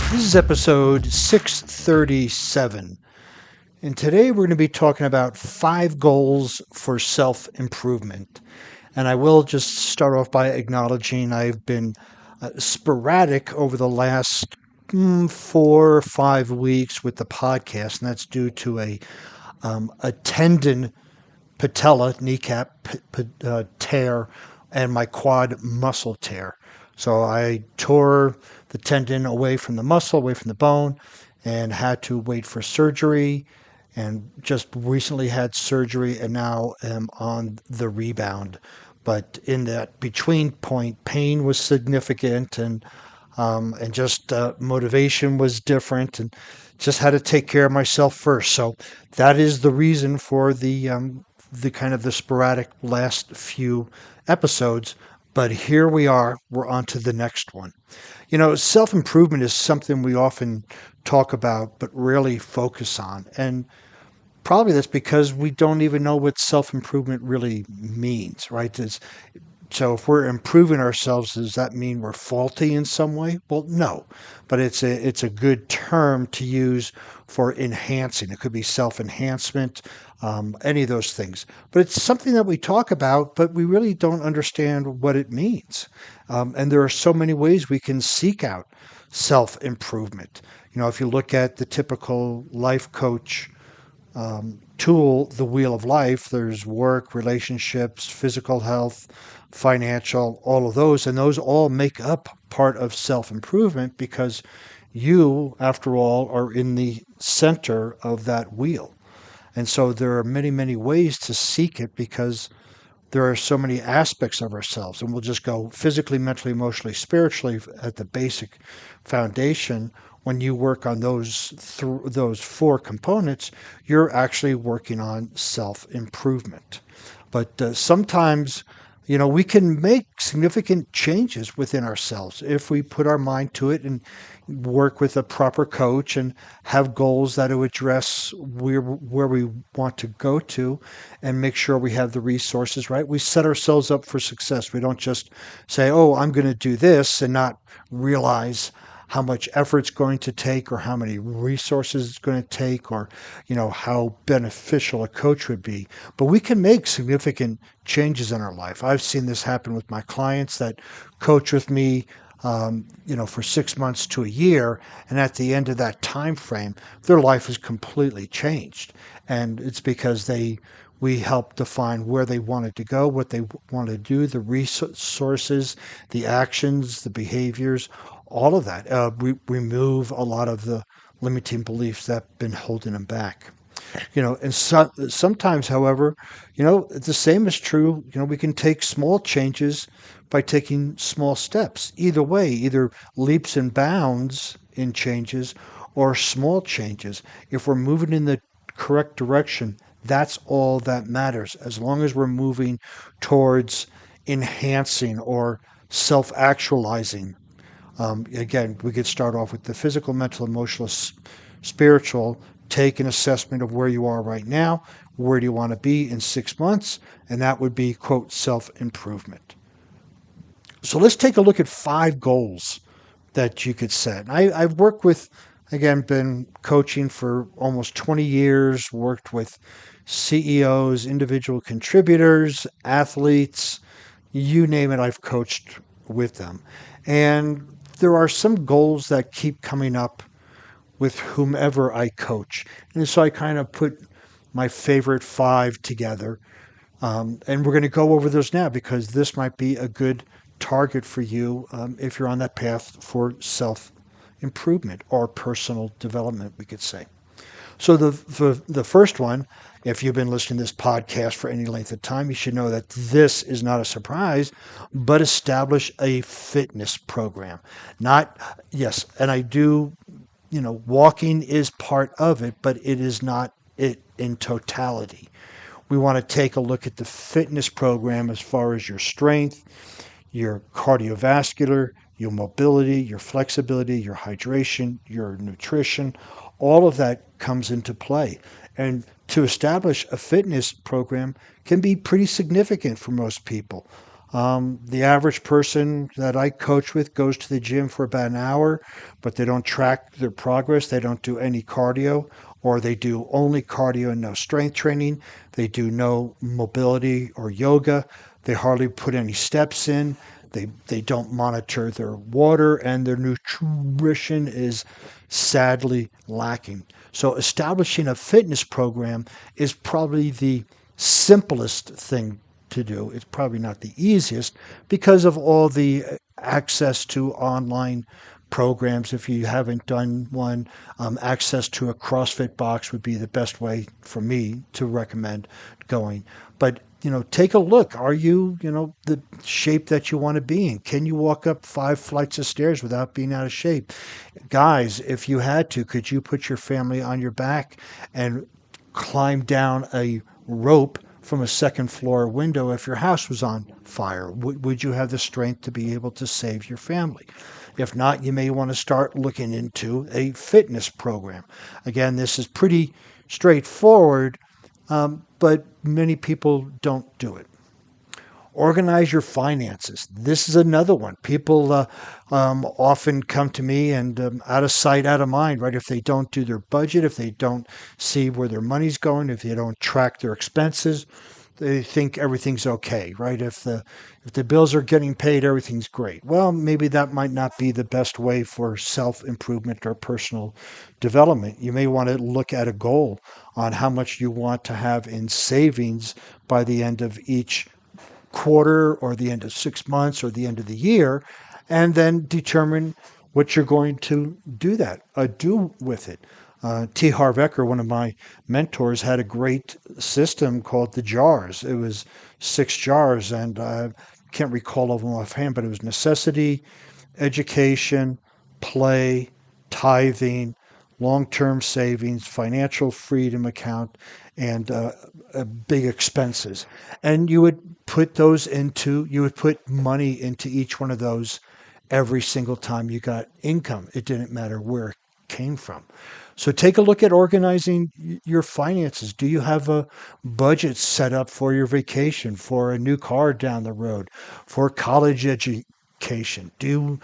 This is episode 637, and today we're going to be talking about 5 goals for self improvement. And I will just start off by acknowledging I've been sporadic over the last 4 or 5 weeks with the podcast, and that's due to a tendon patella kneecap tear and my quad muscle tear. So I tore the tendon away from the muscle, away from the bone, and had to wait for surgery. And just recently had surgery and now am on the rebound. But in that between point, pain was significant, and just motivation was different, and just had to take care of myself first. So that is the reason for the kind of the sporadic last few episodes. But here we are. We're on to the next one. Self improvement is something we often talk about, but rarely focus on. And probably that's because we don't even know what self improvement really means, right? So if we're improving ourselves, does that mean we're faulty in some way? Well, no, but it's a good term to use for enhancing. It could be self-enhancement, any of those things. But it's something that we talk about, but we really don't understand what it means. And there are so many ways we can seek out self-improvement. If you look at the typical life coach tool, the wheel of life, there's work, relationships, physical health, financial, all of those. And those all make up part of self improvement because you, after all, are in the center of that wheel. And so there are many, many ways to seek it because there are so many aspects of ourselves. And we'll just go physically, mentally, emotionally, spiritually at the basic foundation. When you work on those 4 components, you're actually working on self improvement. But sometimes, we can make significant changes within ourselves if we put our mind to it and work with a proper coach and have goals that will address where we want to go to and make sure we have the resources right. We set ourselves up for success. We don't just say, oh, I'm going to do this and not realize how much effort it's going to take or how many resources it's going to take or how beneficial a coach would be. But we can make significant changes in our life. I've seen this happen with my clients that coach with me for 6 months to a year, and at the end of that time frame their life is completely changed. And it's because we help define where they wanted to go, what they want to do, the resources, the actions, the behaviors, all of that. We remove a lot of the limiting beliefs that have been holding them back. And sometimes, however, the same is true. We can take small changes by taking small steps. Either way, either leaps and bounds in changes or small changes. If we're moving in the correct direction, that's all that matters. As long as we're moving towards enhancing or self actualizing. Again, we could start off with the physical, mental, emotional, spiritual. Take an assessment of where you are right now. Where do you want to be in 6 months? And that would be, quote, self improvement. So let's take a look at 5 goals that you could set. I've worked with, again, been coaching for almost 20 years, worked with CEOs, individual contributors, athletes, you name it, I've coached with them. And there are some goals that keep coming up with whomever I coach. And so I kind of put my favorite 5 together. And we're going to go over those now because this might be a good target for you if you're on that path for self improvement or personal development, we could say. So the first one, if you've been listening to this podcast for any length of time, you should know that this is not a surprise, but establish a fitness program. Not, yes, and I do, walking is part of it, but it is not it in totality. We want to take a look at the fitness program as far as your strength, your cardiovascular, your mobility, your flexibility, your hydration, your nutrition, all of that comes into play. And to establish a fitness program can be pretty significant for most people. The average person that I coach with goes to the gym for about an hour, but they don't track their progress. They don't do any cardio, or they do only cardio and no strength training. They do no mobility or yoga. They hardly put any steps in. They don't monitor their water, and their nutrition is sadly lacking. So establishing a fitness program is probably the simplest thing to do. It's probably not the easiest because of all the access to online programs. If you haven't done one, access to a CrossFit box would be the best way for me to recommend going. But take a look. Are you, the shape that you want to be in? Can you walk up 5 flights of stairs without being out of shape? Guys, if you had to, could you put your family on your back and climb down a rope from a second floor window if your house was on fire? Would you have the strength to be able to save your family? If not, you may want to start looking into a fitness program. Again, this is pretty straightforward, but many people don't do it. Organize your finances. This is another one. People often come to me and out of sight, out of mind, right? If they don't do their budget, if they don't see where their money's going, if they don't track their expenses, they think everything's okay, right? If the bills are getting paid, everything's great. Well, maybe that might not be the best way for self-improvement or personal development. You may want to look at a goal on how much you want to have in savings by the end of each quarter or the end of 6 months or the end of the year, and then determine what you're going to do with it. T. Harv Eker, one of my mentors, had a great system called the jars. It was 6 jars, and I can't recall all of them offhand, but it was necessity, education, play, tithing, long-term savings, financial freedom account, and big expenses. And you would put money into each one of those every single time you got income. It didn't matter where it came from. So take a look at organizing your finances. Do you have a budget set up for your vacation, for a new car down the road, for college education? Do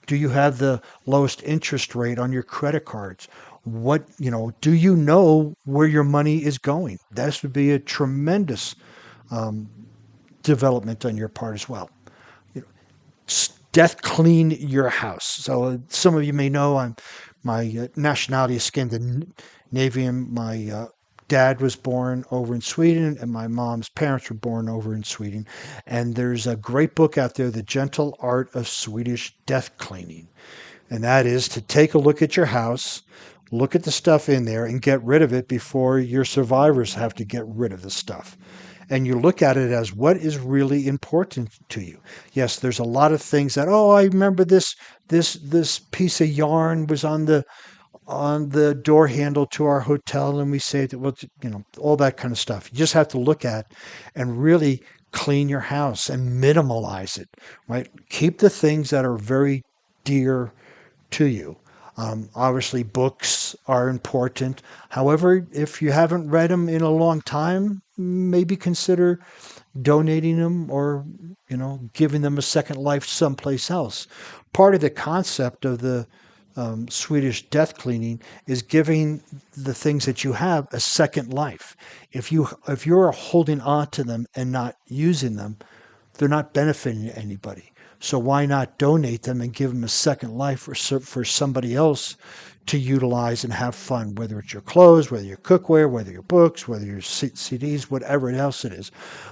you have the lowest interest rate on your credit cards? Do you know where your money is going? That would be a tremendous development on your part as well. Death clean your house. So some of you may know my nationality is Scandinavian. My dad was born over in Sweden, and my mom's parents were born over in Sweden. And there's a great book out there, The Gentle Art of Swedish Death Cleaning. And that is to take a look at your house, look at the stuff in there, and get rid of it before your survivors have to get rid of the stuff. And you look at it as what is really important to you. Yes, there's a lot of things that, oh, I remember this piece of yarn was on the door handle to our hotel, and we saved it. Well, all that kind of stuff. You just have to look at and really clean your house and minimalize it, right? Keep the things that are very dear to you. Obviously, books are important. However, if you haven't read them in a long time, maybe consider donating them or giving them a second life someplace else. Part of the concept of the Swedish death cleaning is giving the things that you have a second life. If you're holding on to them and not using them, they're not benefiting anybody. So why not donate them and give them a second life for somebody else to utilize and have fun, whether it's your clothes, whether your cookware, whether your books, whether your CDs, whatever else it is.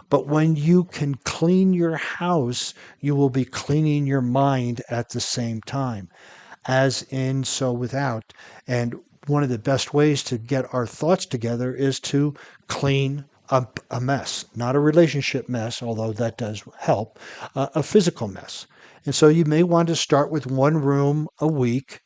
But when you can clean your house, you will be cleaning your mind at the same time, as in, so without. And one of the best ways to get our thoughts together is to clean up a mess, not a relationship mess, although that does help, a physical mess. And so you may want to start with one room a week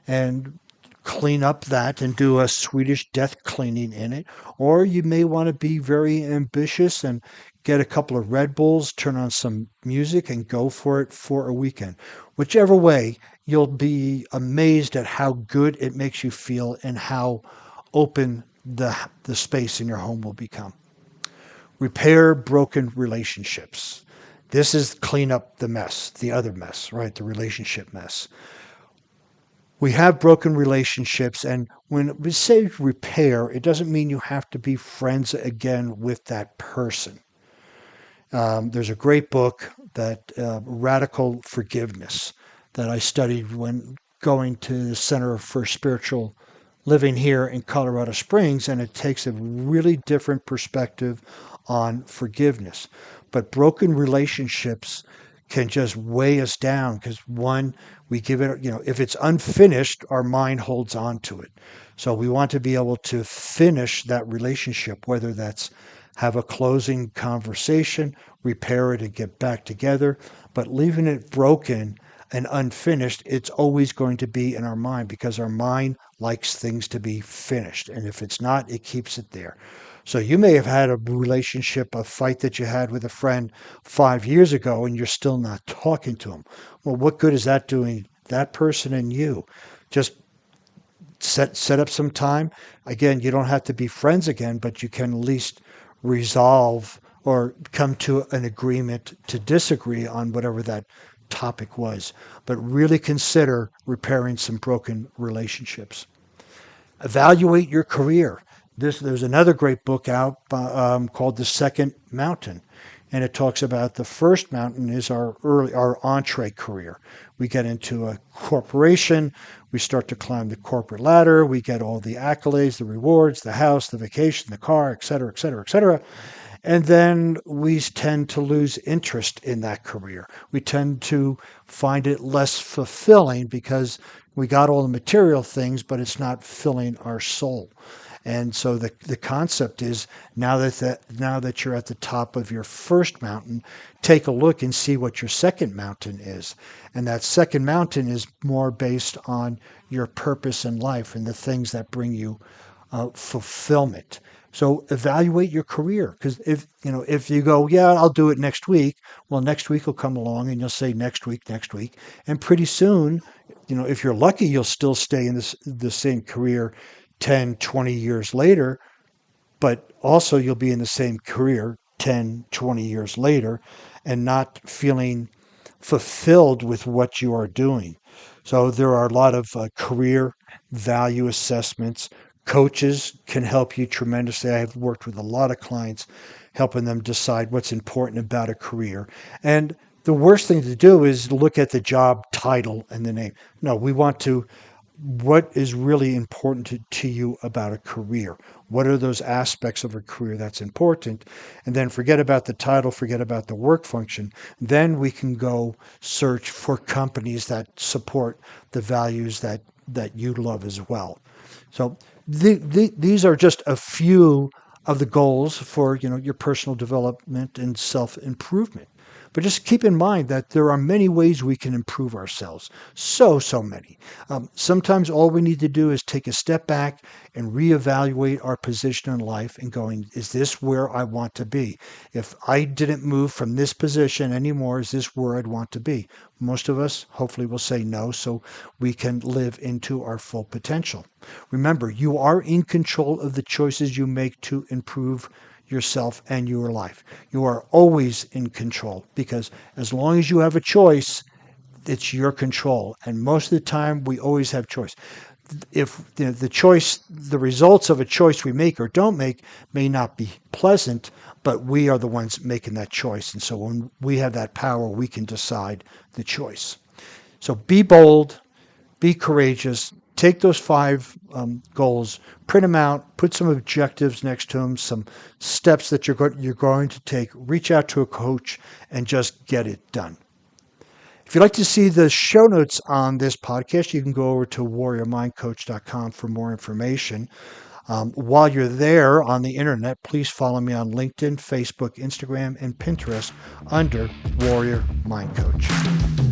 and clean up that and do a Swedish death cleaning in it. Or you may want to be very ambitious and get a couple of Red Bulls, turn on some music, and go for it for a weekend. Whichever way, you'll be amazed at how good it makes you feel and how open the space in your home will become. Repair broken relationships. This is clean up the mess, the other mess, right? The relationship mess. We have broken relationships, and when we say repair, it doesn't mean you have to be friends again with that person. There's a great book that Radical Forgiveness that I studied when going to the Center for Spiritual Living here in Colorado Springs, and it takes a really different perspective on forgiveness. But broken relationships can just weigh us down because one, we give it, if it's unfinished, our mind holds on to it. So we want to be able to finish that relationship, whether that's have a closing conversation, repair it and get back together. But leaving it broken and unfinished, it's always going to be in our mind because our mind likes things to be finished. And if it's not, it keeps it there. So you may have had a relationship, a fight that you had with a friend 5 years ago, and you're still not talking to them. Well, what good is that doing that person and you? Just set up some time. Again, you don't have to be friends again, but you can at least resolve or come to an agreement to disagree on whatever that topic was. But really consider repairing some broken relationships. Evaluate your career. There's another great book out called The Second Mountain, and it talks about the first mountain is our entree career. We get into a corporation, we start to climb the corporate ladder, we get all the accolades, the rewards, the house, the vacation, the car, et cetera, et cetera, et cetera. And then we tend to lose interest in that career. We tend to find it less fulfilling because we got all the material things, but it's not filling our soul. And so the concept is now that you're at the top of your first mountain, take a look and see what your second mountain is. And that second mountain is more based on your purpose in life and the things that bring you fulfillment. So evaluate your career because if you go, yeah, I'll do it next week. Well, next week will come along and you'll say next week, and pretty soon, if you're lucky, you'll still stay in the same career 10, 20 years later, but also you'll be in the same career 10, 20 years later and not feeling fulfilled with what you are doing. So there are a lot of career value assessments. Coaches can help you tremendously. I have worked with a lot of clients helping them decide what's important about a career. And the worst thing to do is look at the job title and the name. No, we want to what is really important to you about a career? What are those aspects of a career that's important? And then forget about the title, forget about the work function. Then we can go search for companies that support the values that you love as well. So these are just a few of the goals for your personal development and self-improvement. But just keep in mind that there are many ways we can improve ourselves. So many. Sometimes all we need to do is take a step back and reevaluate our position in life and going, is this where I want to be? If I didn't move from this position anymore, is this where I'd want to be? Most of us hopefully will say no, so we can live into our full potential. Remember, you are in control of the choices you make to improve yourself and your life. You are always in control because as long as you have a choice, it's your control. And most of the time, we always have choice. If the results of a choice we make or don't make may not be pleasant, but we are the ones making that choice. And so when we have that power, we can decide the choice. So be bold, be courageous. Take those 5 goals, print them out, put some objectives next to them, some steps that you're going to take, reach out to a coach, and just get it done. If you'd like to see the show notes on this podcast, you can go over to warriormindcoach.com for more information. While you're there on the internet, please follow me on LinkedIn, Facebook, Instagram, and Pinterest under Warrior Mind Coach.